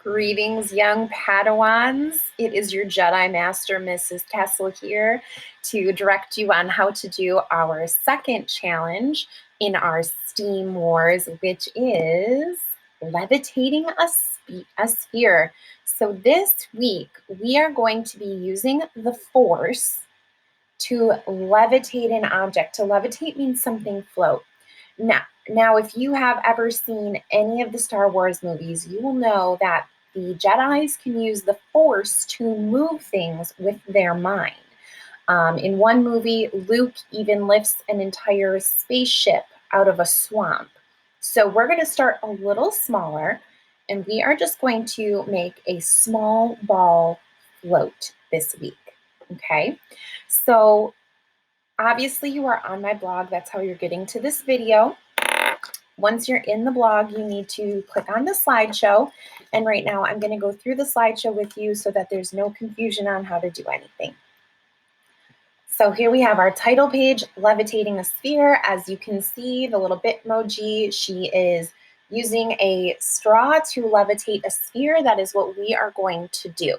Greetings, young Padawans. It is your Jedi Master, Mrs. Kessel, here to direct you on how to do our second challenge in our STEAM Wars, which is levitating a sphere. So this week, we are going to be using the Force to levitate an object. To levitate means something float. Now, if you have ever seen any of the Star Wars movies, you will know that the Jedis can use the Force to move things with their mind. In one movie, Luke even lifts an entire spaceship out of a swamp. So we're going to start a little smaller, and we are just going to make a small ball float this week. Okay, so obviously you are on my blog. That's how you're getting to this video. Once you're in the blog, you need to click on the slideshow. And right now I'm going to go through the slideshow with you so that there's no confusion on how to do anything. So here we have our title page, Levitating a Sphere. As you can see, the little Bitmoji, she is using a straw to levitate a sphere. That is what we are going to do.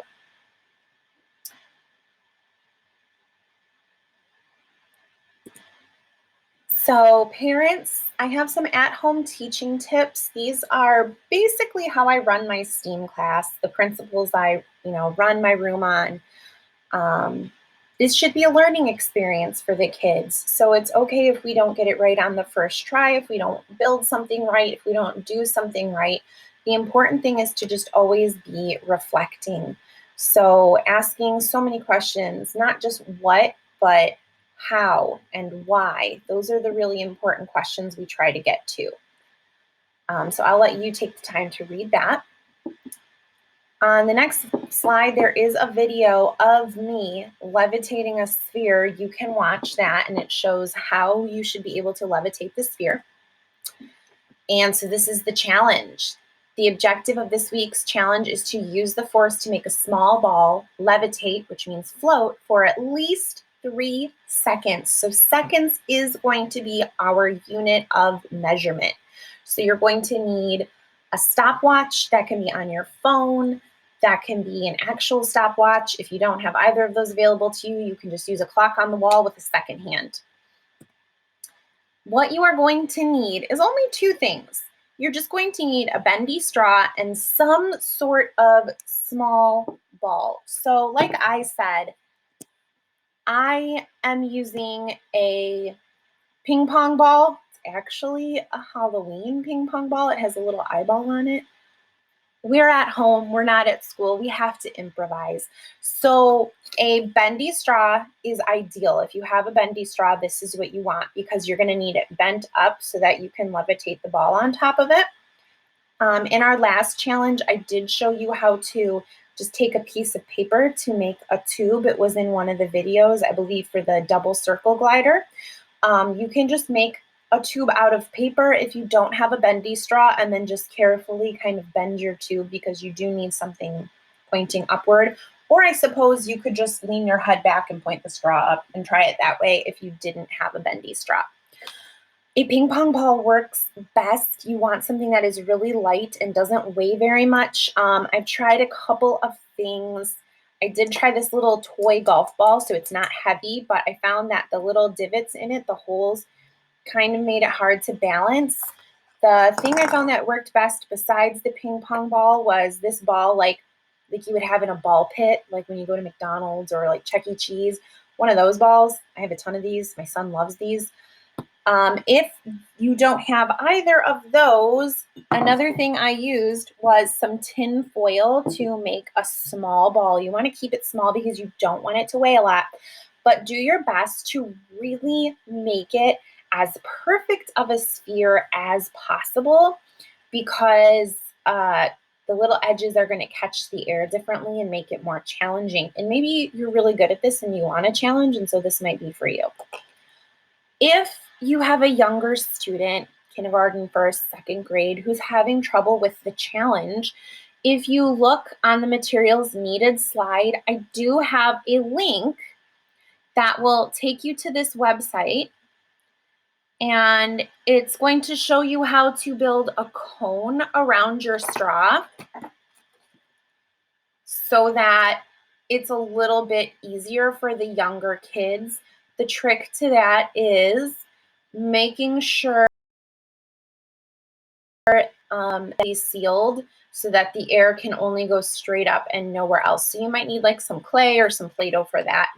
So parents, I have some at-home teaching tips. These are basically how I run my STEAM class, the principles I run my room on. This should be a learning experience for the kids. So it's okay if we don't get it right on the first try, if we don't build something right, if we don't do something right. The important thing is to just always be reflecting. So asking so many questions, not just what, but how and why. Those are the really important questions we try to get to. So I'll let you take the time to read that. On the next slide, there is a video of me levitating a sphere. You can watch that, and it shows how you should be able to levitate the sphere. And so this is the challenge. The objective of this week's challenge is to use the Force to make a small ball levitate, which means float, for at least 3 seconds. So seconds is going to be our unit of measurement. So you're going to need a stopwatch that can be on your phone, that can be an actual stopwatch. If you don't have either of those available to you, you can just use a clock on the wall with a second hand. What you are going to need is only 2 things. You're just going to need a bendy straw and some sort of small ball. So like I said, I am using a ping pong ball. It's actually a Halloween ping pong ball. It has a little eyeball on it. We're at home, we're not at school, we have to improvise. So a bendy straw is ideal. If you have a bendy straw, this is what you want because you're going to need it bent up so that you can levitate the ball on top of it. In our last challenge, I did show you how to just take a piece of paper to make a tube. It was in one of the videos, I believe, for the double circle glider. You can just make a tube out of paper if you don't have a bendy straw, and then just carefully kind of bend your tube because you do need something pointing upward. Or I suppose you could just lean your head back and point the straw up and try it that way if you didn't have a bendy straw. A ping pong ball works best. You want something that is really light and doesn't weigh very much. I've tried a couple of things. I did try this little toy golf ball, so it's not heavy, but I found that the little divots in it, the holes, kind of made it hard to balance. The thing I found that worked best besides the ping pong ball was this ball like you would have in a ball pit, like when you go to McDonald's or like Chuck E. Cheese. One of those balls. I have a ton of these. My son loves these. If you don't have either of those, another thing I used was some tin foil to make a small ball. You want to keep it small because you don't want it to weigh a lot, but do your best to really make it as perfect of a sphere as possible because the little edges are going to catch the air differently and make it more challenging. And maybe you're really good at this and you want a challenge, and so this might be for you. If you have a younger student, kindergarten, first, second grade, who's having trouble with the challenge, if you look on the materials needed slide, I do have a link that will take you to this website, and it's going to show you how to build a cone around your straw. so that it's a little bit easier for the younger kids. The trick to that is making sure it's sealed so that the air can only go straight up and nowhere else. So you might need like some clay or some Play-Doh for that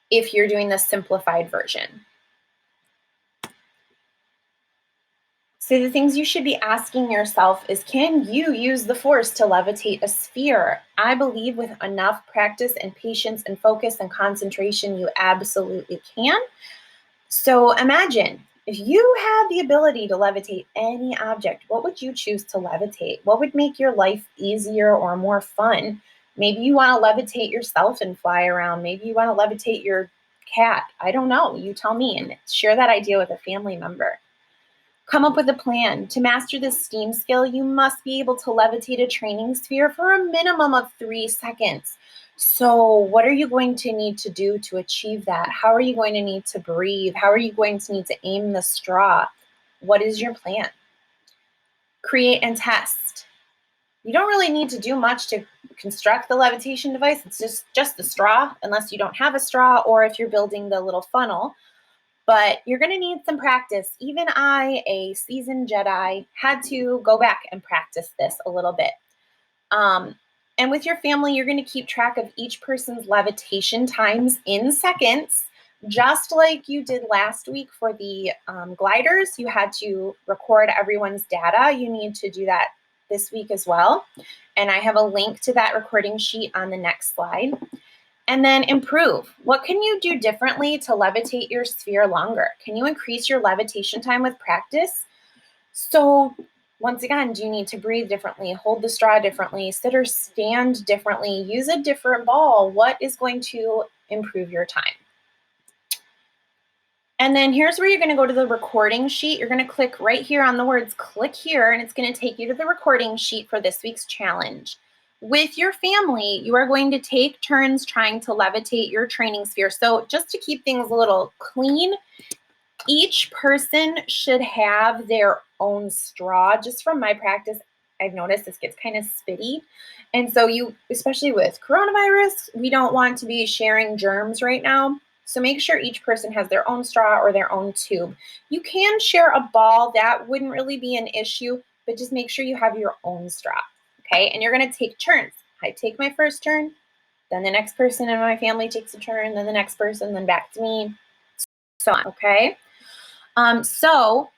if you're doing the simplified version. So the things you should be asking yourself is, can you use the force to levitate a sphere? I believe with enough practice and patience and focus and concentration, you absolutely can. So imagine if you had the ability to levitate any object, what would you choose to levitate? What would make your life easier or more fun? Maybe you want to levitate yourself and fly around. Maybe you want to levitate your cat. I don't know. You tell me and share that idea with a family member. Come up with a plan. To master this STEAM skill, you must be able to levitate a training sphere for a minimum of 3 seconds. So what are you going to need to do to achieve that? How are you going to need to breathe? How are you going to need to aim the straw? What is your plan? Create and test. You don't really need to do much to construct the levitation device. It's just the straw, unless you don't have a straw or if you're building the little funnel. But you're going to need some practice. Even I, a seasoned Jedi, had to go back and practice this a little bit. And with your family, you're going to keep track of each person's levitation times in seconds, just like you did last week for the gliders. You had to record everyone's data. You need to do that this week as well. And I have a link to that recording sheet on the next slide. And then improve. What can you do differently to levitate your sphere longer? Can you increase your levitation time with practice? So once again, do you need to breathe differently, hold the straw differently, sit or stand differently, use a different ball? What is going to improve your time? And then here's where you're going to go to the recording sheet. You're going to click right here on the words click here, and it's going to take you to the recording sheet for this week's challenge. With your family, you are going to take turns trying to levitate your training sphere. So just to keep things a little clean, each person should have their own straw. Just from my practice, I've noticed this gets kind of spitty. And so you, especially with coronavirus, we don't want to be sharing germs right now. So make sure each person has their own straw or their own tube. You can share a ball. That wouldn't really be an issue, but just make sure you have your own straw. Okay, and you're going to take turns. I take my first turn, then the next person in my family takes a turn, then the next person, then back to me, so on, okay? So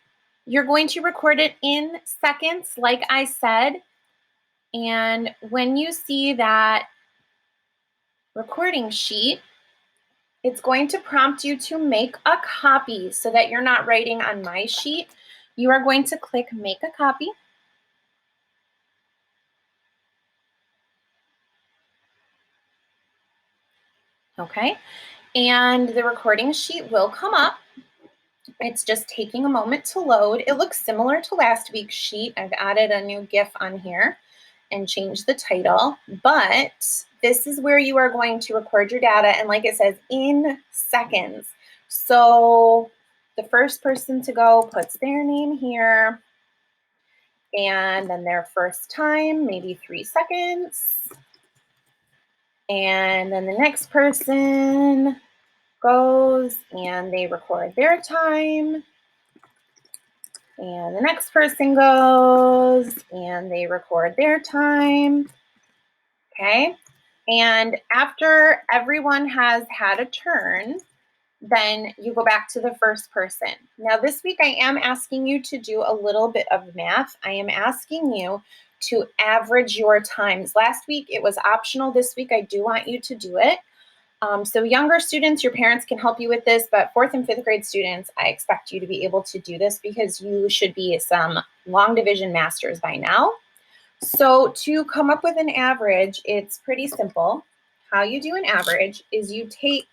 you're going to record it in seconds, like I said, and when you see that recording sheet, it's going to prompt you to make a copy so that you're not writing on my sheet. You are going to click make a copy. Okay, and the recording sheet will come up. It's just taking a moment to load. It looks similar to last week's sheet. I've added a new GIF on here and changed the title, but this is where you are going to record your data, and like it says, in seconds. So the first person to go puts their name here, and then their first time, maybe 3 seconds. And then the next person goes and they record their time. And the next person goes and they record their time. Okay. And after everyone has had a turn, then you go back to the first person. Now this week I am asking you to do a little bit of math. I am asking you to average your times. Last week it was optional. This week I do want you to do it. So younger students, your parents can help you with this, but 4th and 5th grade students, I expect you to be able to do this because you should be some long division masters by now. So to come up with an average, it's pretty simple. How you do an average is you take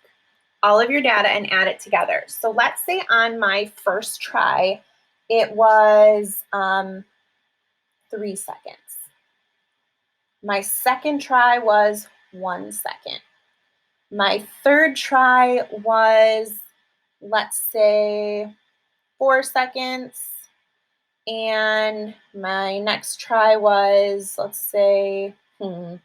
all of your data and add it together. So let's say on my first try, it was 3 seconds. My second try was 1 second. My third try was, let's say, 4 seconds. And my next try was, let's say, Hmm.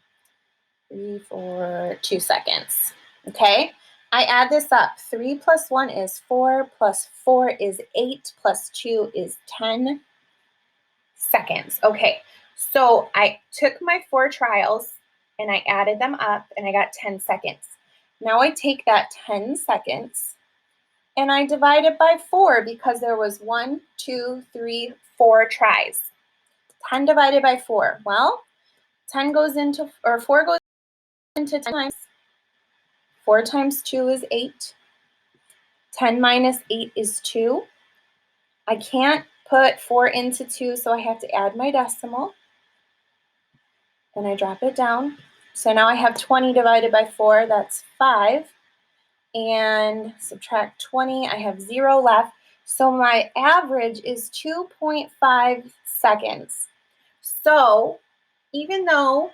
3, 4, 2 seconds. Okay, I add this up. 3 plus 1 is 4, plus 4 is 8, plus 2 is 10 seconds. Okay, so I took my 4 trials and I added them up and I got 10 seconds. Now I take that 10 seconds and I divide it by 4 because there was 1, 2, 3, 4 tries. 10 divided by 4. Well, 10 goes into, or 4 goes into 10 times. 4 times 2 is 8. 10 minus 8 is 2. I can't put 4 into 2, so I have to add my decimal. Then I drop it down. So now I have 20 divided by 4, that's 5. And subtract 20, I have 0 left. So my average is 2.5 seconds. So even though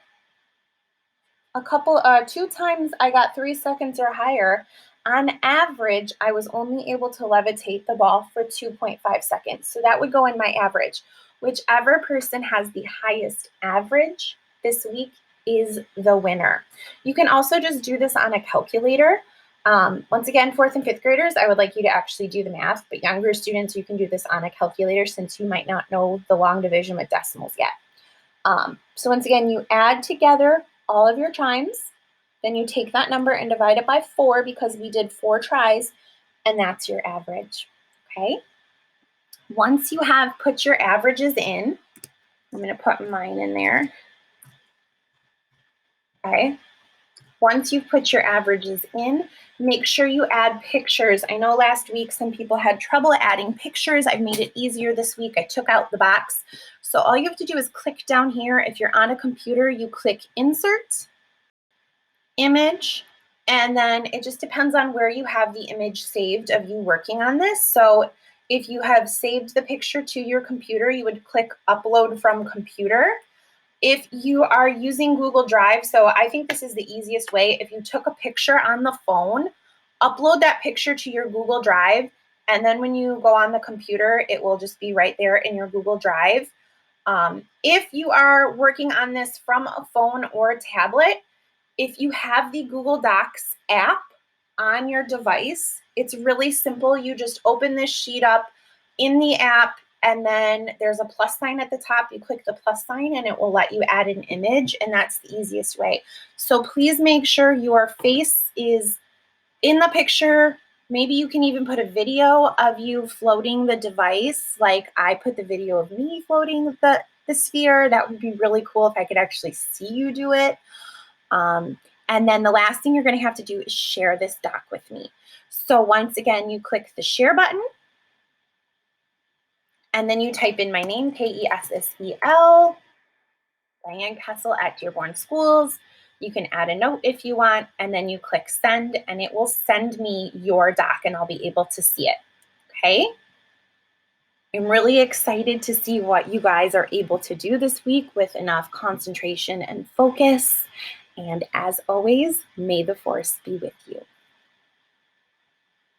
two times I got 3 seconds or higher, on average, I was only able to levitate the ball for 2.5 seconds. So that would go in my average. Whichever person has the highest average this week is the winner. You can also just do this on a calculator. Once again, 4th and 5th graders, I would like you to actually do the math, but younger students, you can do this on a calculator since you might not know the long division with decimals yet. So once again, you add together all of your times, then you take that number and divide it by 4 because we did 4 tries, and that's your average, okay? Once you have put your averages in, I'm gonna put mine in there, okay? Once you've put your averages in, make sure you add pictures. I know last week some people had trouble adding pictures. I've made it easier this week. I took out the box. So all you have to do is click down here. If you're on a computer, you click Insert, Image, and then it just depends on where you have the image saved of you working on this. So if you have saved the picture to your computer, you would click Upload from Computer. If you are using Google Drive, so I think this is the easiest way. If you took a picture on the phone, upload that picture to your Google Drive, and then when you go on the computer, it will just be right there in your Google Drive. If you are working on this from a phone or a tablet, if you have the Google Docs app on your device, it's really simple. You just open this sheet up in the app, and then there's a plus sign at the top. You click the plus sign and it will let you add an image, and that's the easiest way. So please make sure your face is in the picture. Maybe you can even put a video of you floating the device. Like I put the video of me floating the sphere. That would be really cool if I could actually see you do it. And then the last thing you're going to have to do is share this doc with me. So once again, you click the share button, and then you type in my name, Kessel, Diane Kessel at Dearborn Schools. You can add a note if you want, and then you click send, and it will send me your doc, and I'll be able to see it, okay? I'm really excited to see what you guys are able to do this week with enough concentration and focus. And as always, may the force be with you.